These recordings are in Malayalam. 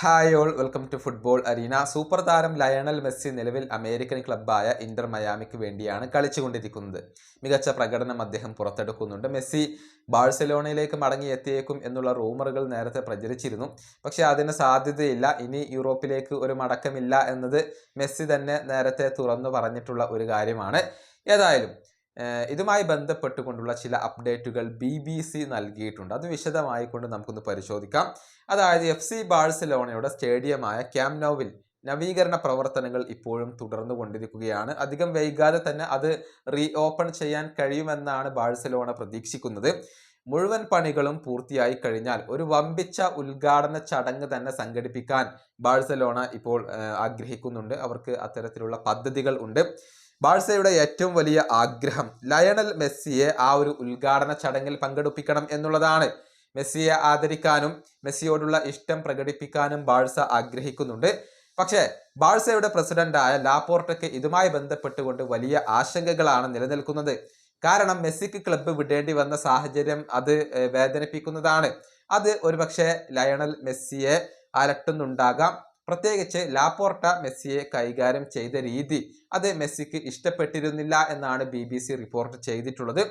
Hi all, welcome to football arena. Super താരം ലയണൽ മെസ്സി നിലവിൽ അമേരിക്കൻ ക്ലബ്ബായ ഇന്റർ മയാമിക്ക് വേണ്ടിയാണ് കളിച്ചുകൊണ്ടിരിക്കുന്നത്. മികച്ച പ്രകടനം അദ്ദേഹം പുറത്തെടുക്കുന്നുണ്ട്. മെസ്സി ബാഴ്സലോണയിലേക്ക് മടങ്ങിയെത്തിയേക്കും എന്നുള്ള റൂമറുകൾ നേരത്തെ പ്രചരിച്ചിരുന്നു. പക്ഷേ അതിന് സാധ്യതയില്ല. ഇനി യൂറോപ്പിലേക്ക് ഒരു മടക്കമില്ല എന്നത് മെസ്സി തന്നെ നേരത്തെ തുറന്നു പറഞ്ഞിട്ടുള്ള ഒരു കാര്യമാണ്. ഏതായാലും ഇതുമായി ബന്ധപ്പെട്ടുകൊണ്ടുള്ള ചില അപ്ഡേറ്റുകൾ BBC നൽകിയിട്ടുണ്ട്. അത് വിശദമായിക്കൊണ്ട് നമുക്കൊന്ന് പരിശോധിക്കാം. അതായത് FC ബാഴ്സലോണയുടെ സ്റ്റേഡിയമായ ക്യാമ്പ് നൗവിൽ നവീകരണ പ്രവർത്തനങ്ങൾ ഇപ്പോഴും തുടർന്നു കൊണ്ടിരിക്കുകയാണ്. അധികം വൈകാതെ തന്നെ അത് റീ ഓപ്പൺ ചെയ്യാൻ കഴിയുമെന്നാണ് ബാഴ്സലോണ പ്രതീക്ഷിക്കുന്നത്. മുഴുവൻ പണികളും പൂർത്തിയായി കഴിഞ്ഞാൽ ഒരു വമ്പിച്ച ഉദ്ഘാടന ചടങ്ങ് തന്നെ സംഘടിപ്പിക്കാൻ ബാഴ്സലോണ ഇപ്പോൾ ആഗ്രഹിക്കുന്നുണ്ട്. അവർക്ക് അത്തരത്തിലുള്ള പദ്ധതികൾ ഉണ്ട്. ബാഴ്സയുടെ ഏറ്റവും വലിയ ആഗ്രഹം ലയണൽ മെസ്സിയെ ആ ഒരു ഉദ്ഘാടന ചടങ്ങിൽ പങ്കെടുപ്പിക്കണം എന്നുള്ളതാണ്. മെസ്സിയെ ആദരിക്കാനും മെസ്സിയോടുള്ള ഇഷ്ടം പ്രകടിപ്പിക്കാനും ബാഴ്സ ആഗ്രഹിക്കുന്നുണ്ട്. പക്ഷേ ബാഴ്സയുടെ പ്രസിഡന്റായ ലാപോർട്ടയ്ക്ക് ഇതുമായി ബന്ധപ്പെട്ടുകൊണ്ട് വലിയ ആശങ്കകളാണ് നിലനിൽക്കുന്നത്. കാരണം മെസ്സിക്ക് ക്ലബ്ബ് വിടേണ്ടി വന്ന സാഹചര്യം അത് വേദനിപ്പിക്കുന്നതാണ്. അത് ഒരുപക്ഷെ ലയണൽ മെസ്സിയെ അലട്ടുന്നുണ്ടാകാം. പ്രത്യേകിച്ച് ലാപോർട്ട മെസ്സിയെ കൈകാര്യം ചെയ്ത രീതി അത് മെസ്സിക്ക് ഇഷ്ടപ്പെട്ടിരുന്നില്ല എന്നാണ് BBC റിപ്പോർട്ട് ചെയ്തിട്ടുള്ളത്.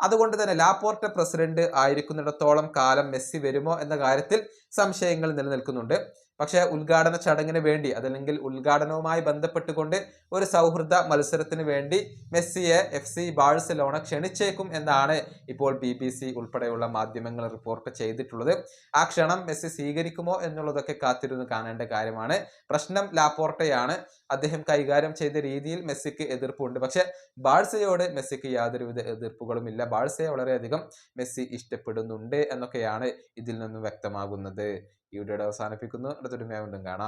അതുകൊണ്ട് തന്നെ ലാപോർട്ട പ്രസിഡന്റ് ആയിരിക്കുന്നിടത്തോളം കാലം മെസ്സി വരുമോ എന്ന കാര്യത്തിൽ സംശയങ്ങൾ നിലനിൽക്കുന്നുണ്ട്. പക്ഷേ ഉദ്ഘാടന ചടങ്ങിന് വേണ്ടി അതല്ലെങ്കിൽ ഉദ്ഘാടനവുമായി ബന്ധപ്പെട്ടുകൊണ്ട് ഒരു സൗഹൃദ മത്സരത്തിന് വേണ്ടി മെസ്സിയെ FC ബാഴ്സലോണ ക്ഷണിച്ചേക്കും എന്നാണ് ഇപ്പോൾ BBC ഉൾപ്പെടെയുള്ള മാധ്യമങ്ങൾ റിപ്പോർട്ട് ചെയ്തിട്ടുള്ളത്. ആ ക്ഷണം മെസ്സി സ്വീകരിക്കുമോ എന്നുള്ളതൊക്കെ കാത്തിരുന്ന് കാണേണ്ട കാര്യമാണ്. പ്രശ്നം ലാപോർട്ടയാണ്. അദ്ദേഹം കൈകാര്യം ചെയ്ത രീതിയിൽ മെസ്സിക്ക് എതിർപ്പുണ്ട്. പക്ഷെ ബാഴ്സയോട് മെസ്സിക്ക് യാതൊരുവിധ എതിർപ്പുകളുമില്ല. ബാഴ്സയെ വളരെയധികം മെസ്സി ഇഷ്ടപ്പെടുന്നുണ്ട് എന്നൊക്കെയാണ് ഇതിൽ നിന്നും വ്യക്തമാകുന്നത്. ഈ വീഡിയോയുടെ അവസാനിപ്പിക്കുന്നു. അടുത്തൊരു വീണ്ടും കാണാം.